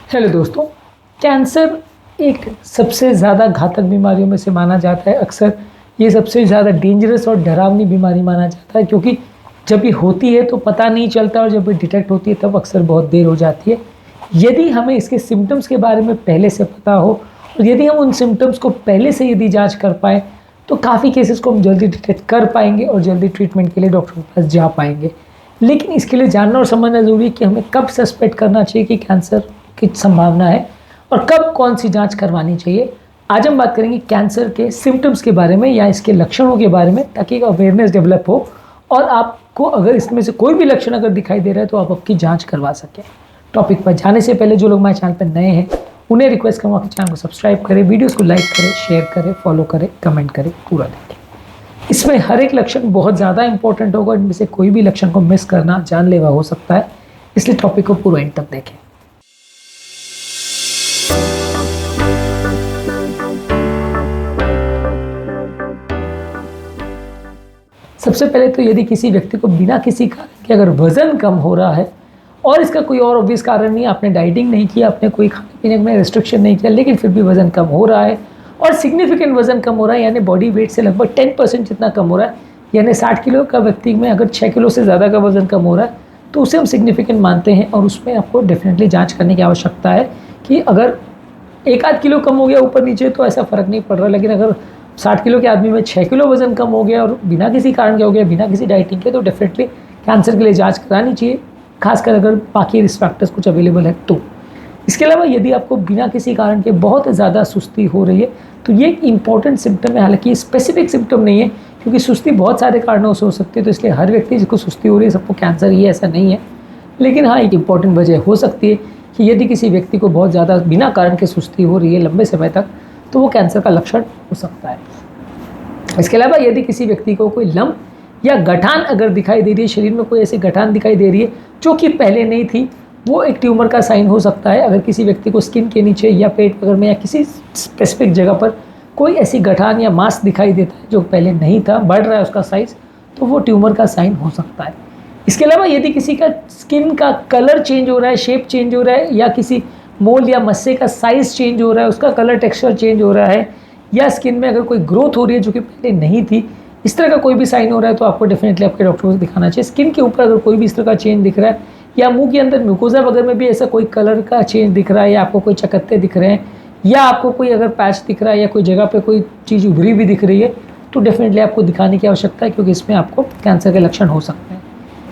Hello दोस्तों, cancer एक सबसे ज़्यादा घातक बीमारियों में से माना जाता है। अक्सर ये सबसे ज़्यादा डेंजरस और डरावनी बीमारी माना जाता है, क्योंकि जब ये होती है तो पता नहीं चलता और जब ये डिटेक्ट होती है तब अक्सर बहुत देर हो जाती है। यदि हमें इसके सिम्टम्स के बारे में पहले से पता हो और यदि हम उन सिम्टम्स को पहले से यदि जाँच कर पाएँ तो काफ़ी केसेस को हम जल्दी डिटेक्ट कर पाएंगे और जल्दी ट्रीटमेंट के लिए डॉक्टर के पास जा पाएंगे। लेकिन इसके लिए जानना और समझना ज़रूरी है कि हमें कब सस्पेक्ट करना चाहिए कि कैंसर की संभावना है और कब कौन सी जांच करवानी चाहिए। आज हम बात करेंगे कैंसर के सिम्टम्स के बारे में या इसके लक्षणों के बारे में, ताकि एक अवेयरनेस डेवलप हो और आपको अगर इसमें से कोई भी लक्षण अगर दिखाई दे रहा है तो आप आपकी जांच करवा सकें। टॉपिक पर जाने से पहले जो लोग हमारे चैनल पर नए हैं उन्हें रिक्वेस्ट करूँगा कि चैनल को सब्सक्राइब करें, वीडियोज़ को लाइक करें, शेयर करें, फॉलो करें, कमेंट करें, पूरा देखें। इसमें हर एक लक्षण बहुत ज़्यादा इंपॉर्टेंट होगा, इनमें से कोई भी लक्षण को मिस करना जानलेवा हो सकता है, इसलिए टॉपिक को पूरा एंड तक देखें। सबसे पहले तो यदि किसी व्यक्ति को बिना किसी कारण के अगर वज़न कम हो रहा है और इसका कोई और ऑब्वियस कारण नहीं, आपने डाइटिंग नहीं किया, आपने कोई खाने पीने में रेस्ट्रिक्शन नहीं किया, लेकिन फिर भी वज़न कम हो रहा है और सिग्निफिकेंट वज़न कम हो रहा है, यानी बॉडी वेट से लगभग 10% जितना कम हो रहा है, यानी 60 किलो का व्यक्ति में अगर 6 किलो से ज़्यादा का वज़न कम हो रहा है तो उसे हम सिग्निफिकेंट मानते हैं और उसमें आपको डेफिनेटली जाँच करने की आवश्यकता है कि अगर 1-8 किलो कम हो गया ऊपर नीचे तो ऐसा फ़र्क नहीं पड़ रहा, लेकिन अगर 60 किलो के आदमी में 6 किलो वज़न कम हो गया और बिना किसी कारण के हो गया, बिना किसी डाइटिंग के, तो डेफिनेटली कैंसर के लिए जांच करानी चाहिए, खासकर अगर बाकी रिस्क फैक्टर्स कुछ अवेलेबल है तो। इसके अलावा यदि आपको बिना किसी कारण के बहुत ज़्यादा सुस्ती हो रही है तो ये एक इंपॉर्टेंट सिम्टम है। हालांकि स्पेसिफिक सिम्टम नहीं है, क्योंकि सुस्ती बहुत सारे कारणों से हो सकती है, तो इसलिए हर व्यक्ति जिसको सुस्ती हो रही है सबको कैंसर ही ऐसा नहीं है। लेकिन हाँ, एक इंपॉर्टेंट वजह हो सकती है कि यदि किसी व्यक्ति को बहुत ज़्यादा बिना कारण के सुस्ती हो रही है लंबे समय तक तो वो कैंसर का लक्षण हो सकता है। इसके अलावा यदि किसी व्यक्ति को कोई लम्ब या गठान अगर दिखाई दे रही है, शरीर में कोई ऐसी गठान दिखाई दे रही है जो कि पहले नहीं थी, वो एक ट्यूमर का साइन हो सकता है। अगर किसी व्यक्ति को स्किन के नीचे या पेट वगैरह में या किसी स्पेसिफिक जगह पर कोई ऐसी गठान या मांस दिखाई देता है जो पहले नहीं था, बढ़ रहा है उसका साइज़, तो वो ट्यूमर का साइन हो सकता है। इसके अलावा यदि किसी का स्किन का कलर चेंज हो रहा है, शेप चेंज हो रहा है, या किसी मोल या मस्से का साइज़ चेंज हो रहा है, उसका कलर टेक्सचर चेंज हो रहा है, या स्किन में अगर कोई ग्रोथ हो रही है जो कि पहले नहीं थी, इस तरह का कोई भी साइन हो रहा है तो आपको डेफिनेटली आपके डॉक्टर को दिखाना चाहिए। स्किन के ऊपर अगर कोई भी इस तरह का चेंज दिख रहा है, या मुंह के अंदर म्यूकोजा वगैरह में भी ऐसा कोई कलर का चेंज दिख रहा है, या आपको कोई चकत्ते दिख रहे हैं, या आपको कोई अगर पैच दिख रहा है, या कोई जगह पे कोई चीज़ उभरी भी दिख रही है, तो डेफिनेटली आपको दिखाने की आवश्यकता है, क्योंकि इसमें आपको कैंसर के लक्षण हो सकते हैं।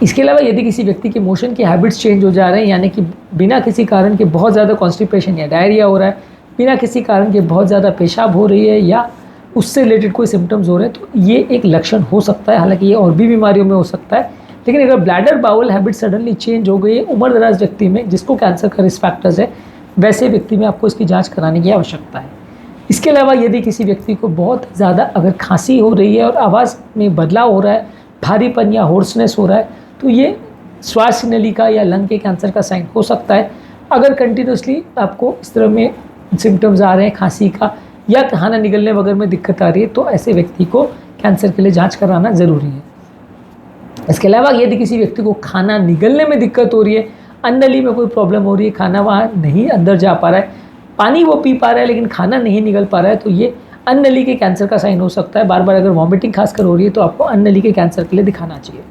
इसके अलावा यदि किसी व्यक्ति के मोशन के हैबिट्स चेंज हो जा रहे हैं, यानी कि बिना किसी कारण के बहुत ज़्यादा कॉन्स्टिपेशन या डायरिया हो रहा है, बिना किसी कारण के बहुत ज़्यादा पेशाब हो रही है, या उससे रिलेटेड कोई सिम्टम्स हो रहे हैं, तो ये एक लक्षण हो सकता है। हालांकि ये और भी बीमारियों में हो सकता है, लेकिन अगर bladder bowel habit suddenly change हो गई है उम्र दराज व्यक्ति में जिसको कैंसर का रिस्क फैक्टर्स है, वैसे व्यक्ति में आपको इसकी जांच कराने की आवश्यकता है। इसके अलावा यदि किसी व्यक्ति को बहुत ज़्यादा अगर खांसी हो रही है और आवाज़ में बदलाव हो रहा है, भारीपन या होर्सनेस हो रहा है, तो ये श्वास नलिका या लंग के कैंसर का साइन हो सकता है। अगर कंटिन्यूसली आपको इस तरह में सिम्टम्स आ रहे हैं खांसी का, या खाना निगलने वगैरह में दिक्कत आ रही है, तो ऐसे व्यक्ति को कैंसर के लिए जांच कराना ज़रूरी है। इसके अलावा यदि किसी व्यक्ति को खाना निगलने में दिक्कत हो रही है, अन्ननली में कोई प्रॉब्लम हो रही है, खाना वहाँ नहीं अंदर जा पा रहा है, पानी वो पी पा रहा है लेकिन खाना नहीं निगल पा रहा है, तो ये अन्ननली के कैंसर का साइन हो सकता है। बार बार अगर वॉमिटिंग खासकर हो रही है तो आपको अन्ननली के कैंसर के लिए दिखाना चाहिए।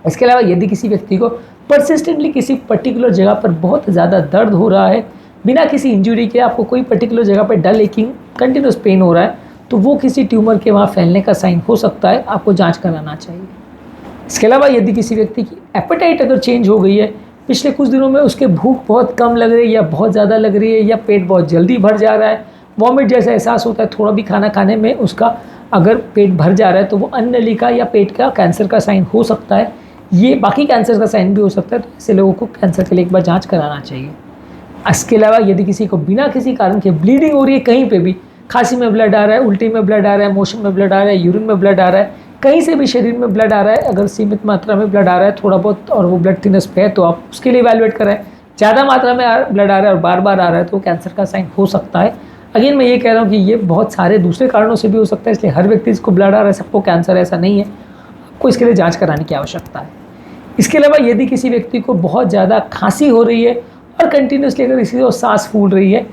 इसके अलावा यदि किसी व्यक्ति को परसिस्टेंटली किसी पर्टिकुलर जगह पर बहुत ज़्यादा दर्द हो रहा है, बिना किसी इंजरी के आपको कोई पर्टिकुलर जगह पर डल एकिंग कंटिन्यूस पेन हो रहा है, तो वो किसी ट्यूमर के वहाँ फैलने का साइन हो सकता है, आपको जांच कराना चाहिए। इसके अलावा यदि किसी व्यक्ति की एपेटाइट अगर चेंज हो गई है, पिछले कुछ दिनों में उसके भूख बहुत कम लग रही है या बहुत ज़्यादा लग रही है, या पेट बहुत जल्दी भर जा रहा है, वॉमिट जैसा एहसास होता है, थोड़ा भी खाना खाने में उसका अगर पेट भर जा रहा है, तो वो अन्ननलिका या पेट का कैंसर का साइन हो सकता है। ये बाकी कैंसर का साइन भी हो सकता है, तो ऐसे लोगों को कैंसर के लिए एक बार जाँच कराना चाहिए। इसके अलावा यदि किसी को बिना किसी कारण के ब्लीडिंग हो रही है, कहीं पे भी खांसी में ब्लड आ रहा है, उल्टी में ब्लड आ रहा है, मोशन में ब्लड आ रहा है, यूरिन में ब्लड आ रहा है, कहीं से भी शरीर में ब्लड आ रहा है, अगर सीमित मात्रा में ब्लड आ रहा है थोड़ा बहुत और वो ब्लड थिननेस पे है तो आप उसके लिए इवैल्यूएट कराएं। ज़्यादा मात्रा में ब्लड आ रहा है और बार बार आ रहा है तो कैंसर का साइन हो सकता है। अगेन मैं ये कह रहा हूँ कि ये बहुत सारे दूसरे कारणों से भी हो सकता है, इसलिए हर व्यक्ति जिसको ब्लड आ रहा है सबको कैंसर ऐसा नहीं है, आपको इसके लिए जाँच कराने की आवश्यकता है। इसके अलावा यदि किसी व्यक्ति को बहुत ज़्यादा खांसी हो रही है और कंटिन्यूसली अगर किसी को सांस फूल रही है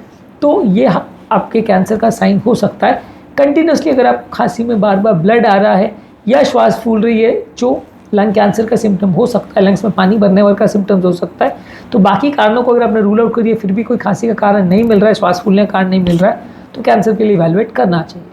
तो ये आपके कैंसर का साइन हो सकता है। कंटिन्यूसली अगर आप खांसी में बार बार ब्लड आ रहा है या श्वास फूल रही है, जो लंग कैंसर का सिम्टम हो सकता है, लंग्स में पानी भरने वाला का सिम्टम्स हो सकता है। तो बाकी कारणों को अगर आपने रूल आउट करिए फिर भी कोई खांसी का कारण नहीं मिल रहा है, श्वास फूलने का कारण नहीं मिल रहा है, तो कैंसर के लिए इवैल्यूएट करना चाहिए।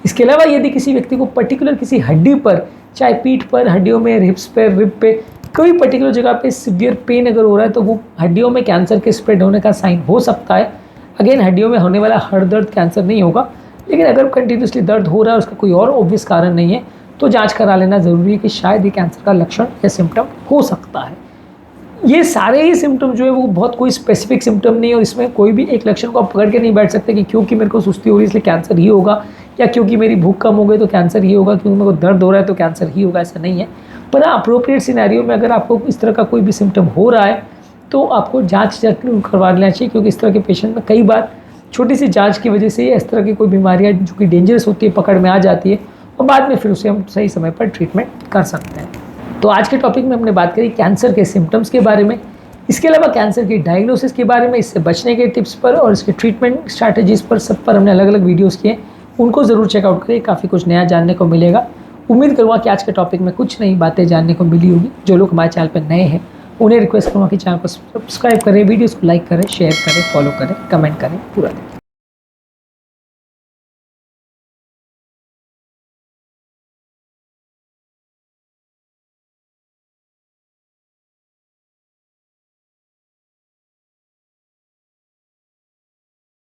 इसके अलावा यदि किसी व्यक्ति को पर्टिकुलर किसी हड्डी पर, चाहे पीठ पर, हड्डियों में, हिप्स पे, रिब पे, कोई पर्टिकुलर जगह पे सिवियर पेन अगर हो रहा है तो वो हड्डियों में कैंसर के स्प्रेड होने का साइन हो सकता है। अगेन हड्डियों में होने वाला हर दर्द कैंसर नहीं होगा, लेकिन अगर कंटिन्यूसली दर्द हो रहा है, उसका कोई और ऑब्वियस कारण नहीं है, तो जांच करा लेना ज़रूरी है कि शायद ये कैंसर का लक्षण या सिम्टम हो सकता है। ये सारे ही सिम्टम जो है वो बहुत कोई स्पेसिफिक सिम्टम नहीं है और इसमें कोई भी एक लक्षण को आप पकड़ के नहीं बैठ सकते कि क्योंकि मेरे को सुस्ती हो रही है इसलिए कैंसर ही होगा, या क्योंकि मेरी भूख कम हो गई तो कैंसर ही होगा, क्योंकि मेरे को दर्द हो रहा है तो कैंसर ही होगा, ऐसा नहीं है। पर अप्रोप्रिएट सिनेरियो में अगर आपको इस तरह का कोई भी सिम्टम हो रहा है तो आपको जाँच जरूर करवा लेना चाहिए, क्योंकि इस तरह के पेशेंट में कई बार छोटी सी जाँच की वजह से इस तरह की कोई बीमारियाँ जो कि डेंजरस होती है पकड़ में आ जाती है और बाद में फिर उसे हम सही समय पर ट्रीटमेंट कर सकते हैं। तो आज के टॉपिक में हमने बात करी कैंसर के सिम्टम्स के बारे में, इसके अलावा कैंसर की डायग्नोसिस के बारे में, इससे बचने के टिप्स पर और इसके ट्रीटमेंट स्ट्रैटेजीज़ पर, सब पर हमने अलग अलग वीडियोस किए, उनको ज़रूर चेकआउट करें, काफ़ी कुछ नया जानने को मिलेगा। उम्मीद करूँगा कि आज के टॉपिक में कुछ नई बातें जानने को मिली होगी। जो लोग हमारे चैनल पर नए हैं उन्हें रिक्वेस्ट करूँगा कि चैनल को सब्सक्राइब करें, वीडियोज़ को लाइक करें, शेयर करें, फॉलो करें, कमेंट करें, पूरा देखें।